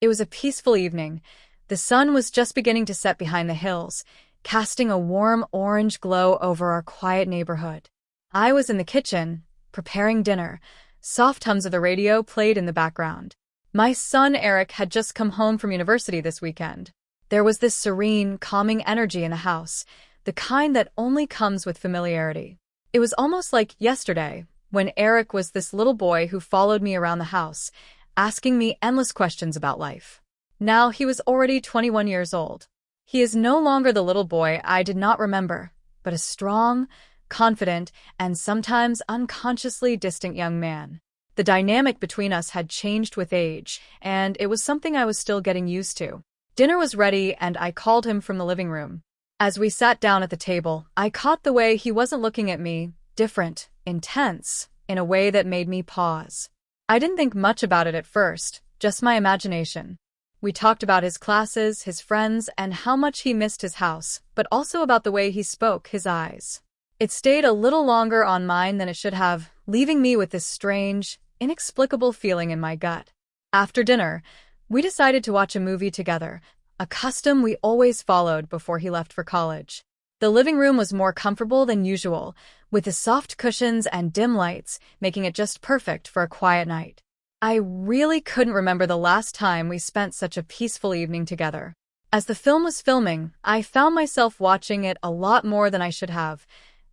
It was a peaceful evening. The sun was just beginning to set behind the hills, casting a warm orange glow over our quiet neighborhood. I was in the kitchen, preparing dinner. Soft hums of the radio played in the background. My son Eric had just come home from university this weekend. There was this serene, calming energy in the house, the kind that only comes with familiarity. It was almost like yesterday, when Eric was this little boy who followed me around the house, asking me endless questions about life. Now he was already 21 years old. He is no longer the little boy I did not remember, but a strong, confident, and sometimes unconsciously distant young man. The dynamic between us had changed with age, and it was something I was still getting used to. Dinner was ready, and I called him from the living room. As we sat down at the table, I caught the way he wasn't looking at me, different, intense, in a way that made me pause. I didn't think much about it at first, just my imagination. We talked about his classes, his friends, and how much he missed his house, but also about the way he spoke, his eyes. It stayed a little longer on mine than it should have, leaving me with this strange, inexplicable feeling in my gut. After dinner, we decided to watch a movie together, a custom we always followed before he left for college. The living room was more comfortable than usual, with the soft cushions and dim lights, making it just perfect for a quiet night. I really couldn't remember the last time we spent such a peaceful evening together. As the film was filming, I found myself watching it a lot more than I should have,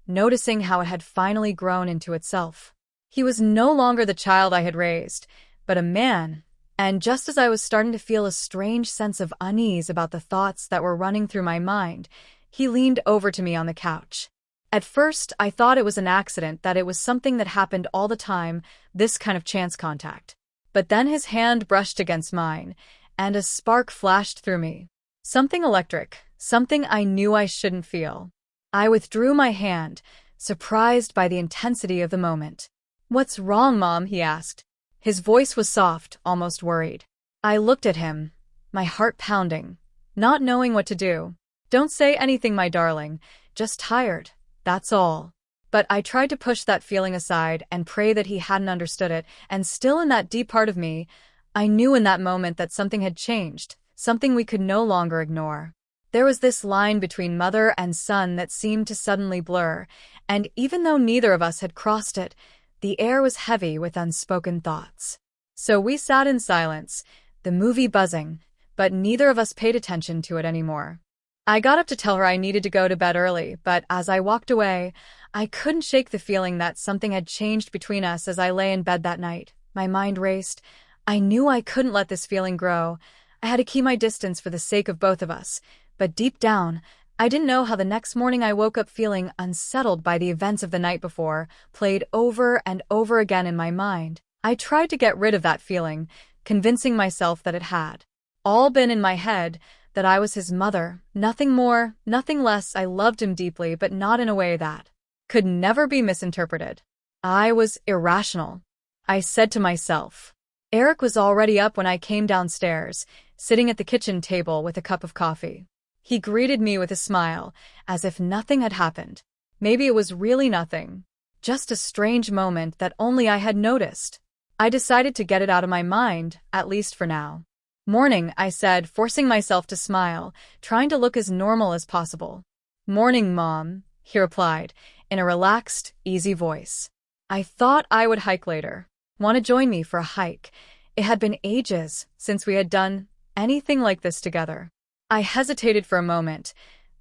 noticing how it had finally grown into itself. He was no longer the child I had raised, but a man, and just as I was starting to feel a strange sense of unease about the thoughts that were running through my mind, he leaned over to me on the couch. At first, I thought it was an accident, that it was something that happened all the time, this kind of chance contact. But then his hand brushed against mine, and a spark flashed through me. Something electric, something I knew I shouldn't feel. I withdrew my hand, surprised by the intensity of the moment. "What's wrong, Mom?" he asked. His voice was soft, almost worried. I looked at him, my heart pounding, not knowing what to do. "Don't say anything, my darling, just tired, that's all." But I tried to push that feeling aside and pray that he hadn't understood it, and still in that deep part of me, I knew in that moment that something had changed, something we could no longer ignore. There was this line between mother and son that seemed to suddenly blur, and even though neither of us had crossed it, the air was heavy with unspoken thoughts. So we sat in silence, the movie buzzing, but neither of us paid attention to it anymore. I got up to tell her I needed to go to bed early, but as I walked away, I couldn't shake the feeling that something had changed between us. As I lay in bed that night, my mind raced. I knew I couldn't let this feeling grow. I had to keep my distance for the sake of both of us, but deep down, I didn't know how the next morning I woke up feeling unsettled by the events of the night before, played over and over again in my mind. I tried to get rid of that feeling, convincing myself that it had all been in my head, that I was his mother, nothing more, nothing less. I loved him deeply, but not in a way that could never be misinterpreted. I was irrational, I said to myself. Eric was already up when I came downstairs, sitting at the kitchen table with a cup of coffee. He greeted me with a smile, as if nothing had happened. Maybe it was really nothing, just a strange moment that only I had noticed. I decided to get it out of my mind, at least for now. "Morning," I said, forcing myself to smile, trying to look as normal as possible. "Morning, Mom," he replied, in a relaxed, easy voice. I thought I would hike later. Want to join me for a hike? It had been ages since we had done anything like this together. I hesitated for a moment,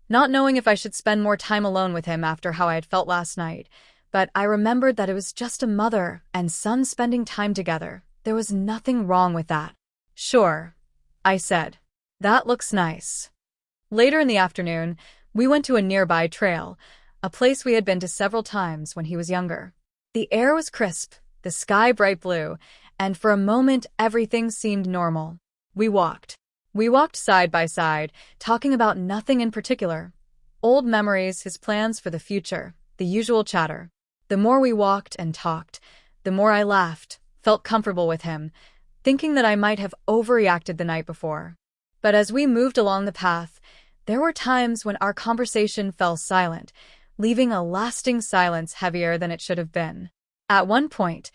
not knowing if I should spend more time alone with him after how I had felt last night, but I remembered that it was just a mother and son spending time together. There was nothing wrong with that. "Sure," I said. "That looks nice." Later in the afternoon, we went to a nearby trail, a place we had been to several times when he was younger. The air was crisp, the sky bright blue, and for a moment everything seemed normal. We walked. We walked side by side, talking about nothing in particular. Old memories, his plans for the future, the usual chatter. The more we walked and talked, the more I laughed, felt comfortable with him, thinking that I might have overreacted the night before. But as we moved along the path, there were times when our conversation fell silent, leaving a lasting silence heavier than it should have been. At one point,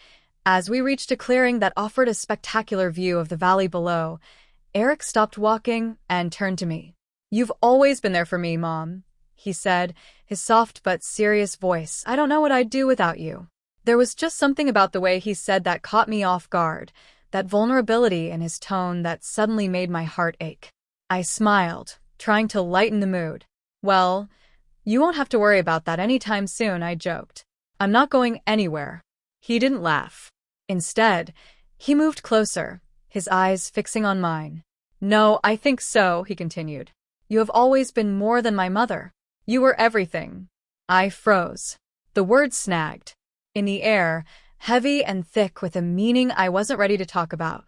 as we reached a clearing that offered a spectacular view of the valley below, Eric stopped walking and turned to me. "You've always been there for me, Mom," he said, his soft but serious voice. "I don't know what I'd do without you." There was just something about the way he said that caught me off guard, that vulnerability in his tone that suddenly made my heart ache. I smiled, trying to lighten the mood. "Well, you won't have to worry about that anytime soon," I joked. "I'm not going anywhere." He didn't laugh. Instead, he moved closer, his eyes fixing on mine. "No, I think so," he continued. "You have always been more than my mother. You were everything." I froze. The words snagged in the air, heavy and thick with a meaning I wasn't ready to talk about.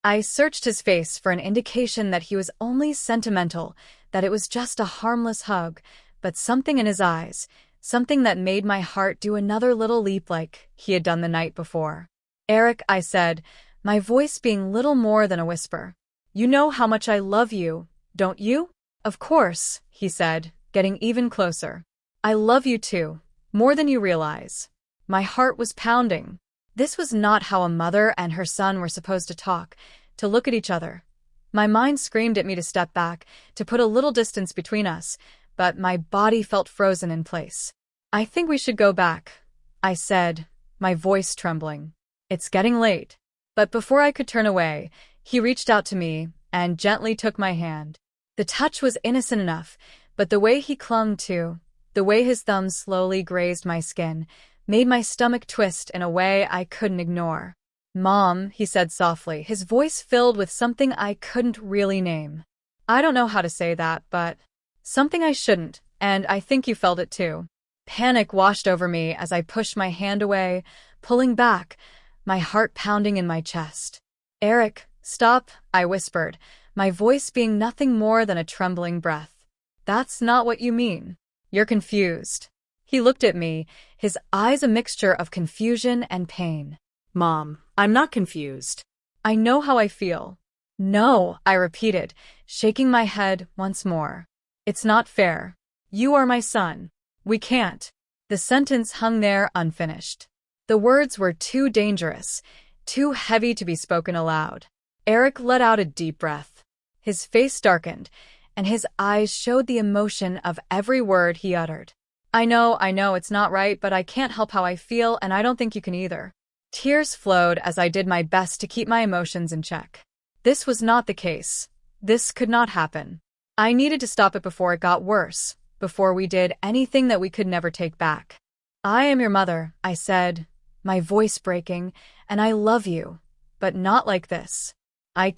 I searched his face for an indication that he was only sentimental, that it was just a harmless hug, but something in his eyes, something that made my heart do another little leap like he had done the night before. "Eric," I said, my voice being little more than a whisper. "You know how much I love you, don't you?" "Of course," he said, getting even closer. "I love you too, more than you realize." My heart was pounding. This was not how a mother and her son were supposed to talk, to look at each other. My mind screamed at me to step back, to put a little distance between us, but my body felt frozen in place. "I think we should go back," I said, my voice trembling. "It's getting late." But before I could turn away, he reached out to me and gently took my hand. The touch was innocent enough, but the way he clung to, the way his thumbs slowly grazed my skin, made my stomach twist in a way I couldn't ignore. "Mom," he said softly, his voice filled with something I couldn't really name. "I don't know how to say that, but something I shouldn't, and I think you felt it too." Panic washed over me as I pushed my hand away, pulling back, my heart pounding in my chest. "Eric, stop," I whispered, my voice being nothing more than a trembling breath. "That's not what you mean. You're confused." He looked at me, his eyes a mixture of confusion and pain. "Mom, I'm not confused." "I know how I feel." "No," I repeated, shaking my head once more. "It's not fair. You are my son. We can't." The sentence hung there unfinished. The words were too dangerous, too heavy to be spoken aloud. Eric let out a deep breath. His face darkened, and his eyes showed the emotion of every word he uttered. I know, it's not right, but I can't help how I feel, and I don't think you can either." Tears flowed as I did my best to keep my emotions in check. This was not the case. This could not happen. I needed to stop it before it got worse, before we did anything that we could never take back. "I am your mother," I said, my voice breaking, "and I love you, but not like this." We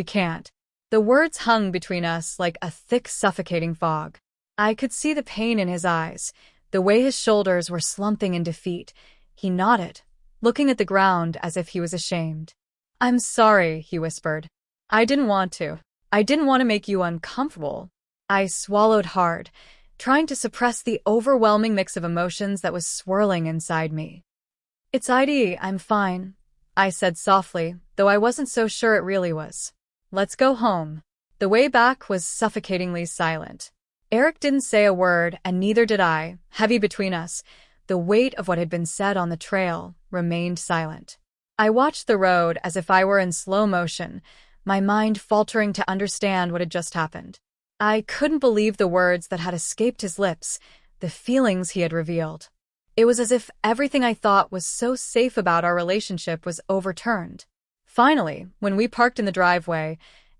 can't." The words hung between us like a thick, suffocating fog. I could see the pain in his eyes, the way his shoulders were slumping in defeat. He nodded, looking at the ground as if he was ashamed. "I'm sorry," he whispered. I didn't want to. I didn't want to make you uncomfortable." I swallowed hard, trying to suppress the overwhelming mix of emotions that was swirling inside me. "It's I'm fine," I said softly, though I wasn't so sure it really was. "Let's go home." The way back was suffocatingly silent. Eric didn't say a word, and neither did I, heavy between us. The weight of what had been said on the trail remained silent. I watched the road as if I were in slow motion, my mind faltering to understand what had just happened. I couldn't believe the words that had escaped his lips, the feelings he had revealed. It was as if everything I thought was so safe about our relationship was overturned. Finally, when we parked in the driveway,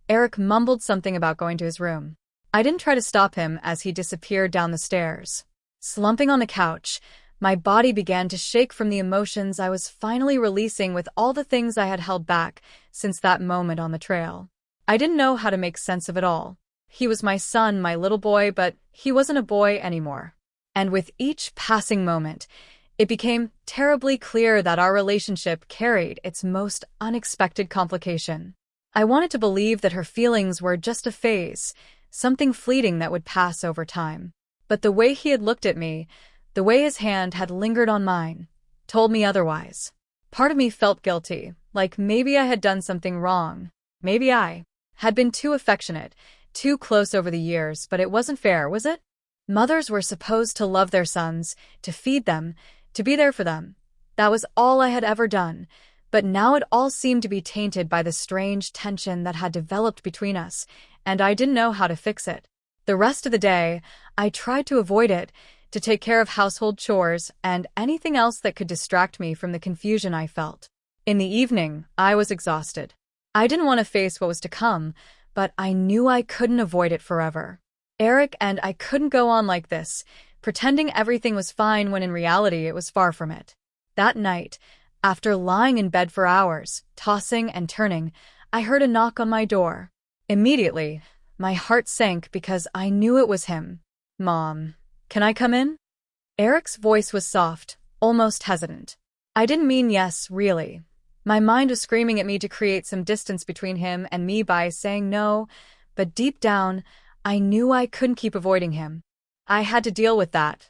Eric mumbled something about going to his room. I didn't try to stop him as he disappeared down the stairs. Slumping on the couch, my body began to shake from the emotions I was finally releasing with all the things I had held back since that moment on the trail. I didn't know how to make sense of it all. He was my son, my little boy, but he wasn't a boy anymore. And with each passing moment, it became terribly clear that our relationship carried its most unexpected complication. I wanted to believe that her feelings were just a phase, something fleeting that would pass over time. But the way he had looked at me, the way his hand had lingered on mine, told me otherwise. Part of me felt guilty, like maybe I had done something wrong. Maybe I had been too affectionate, too close over the years, but it wasn't fair, was it? Mothers were supposed to love their sons, to feed them, to be there for them. That was all I had ever done, But now it all seemed to be tainted by the strange tension that had developed between us, and I didn't know how to fix it. The rest of the day, I tried to avoid it, to take care of household chores and anything else that could distract me from the confusion I felt. In the evening, I was exhausted. I didn't want to face what was to come, but I knew I couldn't avoid it forever. Eric and I couldn't go on like this, pretending everything was fine when in reality it was far from it. That night, after lying in bed for hours, tossing and turning, I heard a knock on my door. Immediately, my heart sank because I knew it was him. "Mom, can I come in?" Eric's voice was soft, almost hesitant. I didn't mean yes, really. My mind was screaming at me to create some distance between him and me by saying no, but deep down, I knew I couldn't keep avoiding him. I had to deal with that,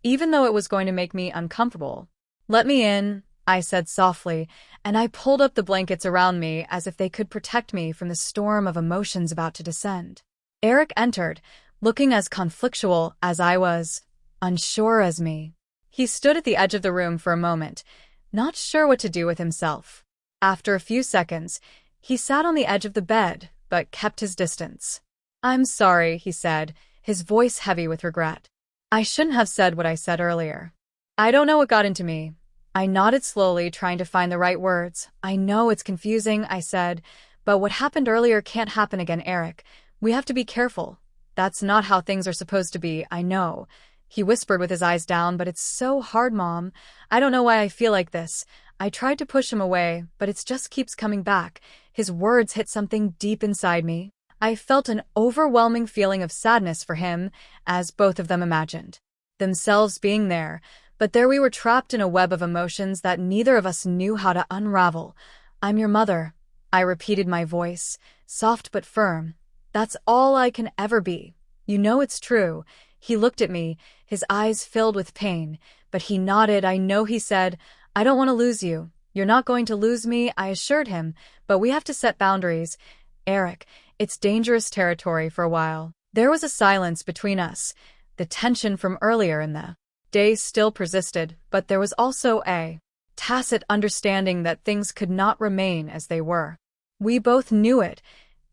even though it was going to make me uncomfortable. "Let me in," I said softly, and I pulled up the blankets around me as if they could protect me from the storm of emotions about to descend. Eric entered, looking as conflictual as I was, unsure as me. He stood at the edge of the room for a moment, not sure what to do with himself. After a few seconds, he sat on the edge of the bed, but kept his distance. "I'm sorry," he said, his voice heavy with regret. "I shouldn't have said what I said earlier. I don't know what got into me." I nodded slowly, trying to find the right words. "I know it's confusing," I said, "but what happened earlier can't happen again, Eric. We have to be careful. That's not how things are supposed to be, I know." He whispered with his eyes down, "But it's so hard, Mom. I don't know why I feel like this." I tried to push him away, but it just keeps coming back. His words hit something deep inside me. I felt an overwhelming feeling of sadness for him, as both of them imagined themselves being there. But there we were, trapped in a web of emotions that neither of us knew how to unravel. "I'm your mother," I repeated, my voice, soft but firm. "That's all I can ever be. You know it's true." He looked at me, his eyes filled with pain, but he nodded. "I know," he said. "I don't want to lose you." "You're not going to lose me," I assured him, "but we have to set boundaries. Eric, it's dangerous territory for a while." There was a silence between us. The tension from earlier in the day still persisted, but there was also a tacit understanding that things could not remain as they were. We both knew it,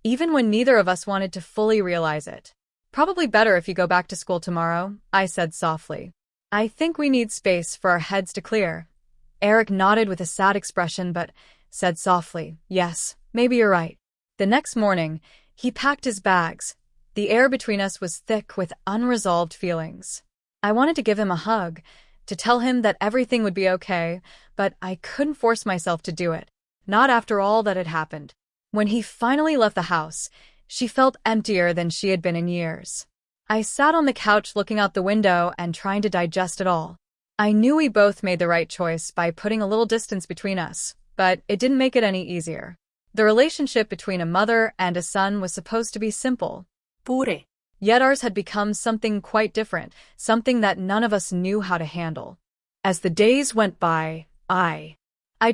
even when neither of us wanted to fully realize it. "Probably better if you go back to school tomorrow," I said softly. "I think we need space for our heads to clear." Eric nodded with a sad expression but said softly, "Yes, maybe you're right." The next morning, he packed his bags. The air between us was thick with unresolved feelings. I wanted to give him a hug, to tell him that everything would be okay, but I couldn't force myself to do it, not after all that had happened. When he finally left the house, she felt emptier than she had been in years. I sat on the couch looking out the window and trying to digest it all. I knew we both made the right choice by putting a little distance between us, but it didn't make it any easier. The relationship between a mother and a son was supposed to be simple. Pure. Yet ours had become something quite different, something that none of us knew how to handle. As the days went by, I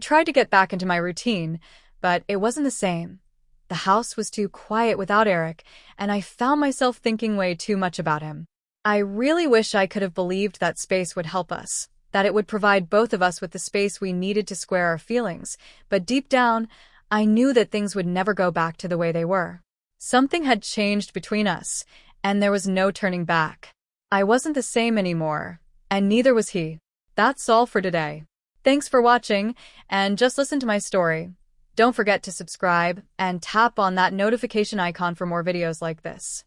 tried to get back into my routine, but it wasn't the same. The house was too quiet without Eric, and I found myself thinking way too much about him. I really wish I could have believed that space would help us, that it would provide both of us with the space we needed to square our feelings, but deep down, I knew that things would never go back to the way they were. Something had changed between us, and there was no turning back. I wasn't the same anymore, and neither was he. That's all for today. Thanks for watching, and just listen to my story. Don't forget to subscribe and tap on that notification icon for more videos like this.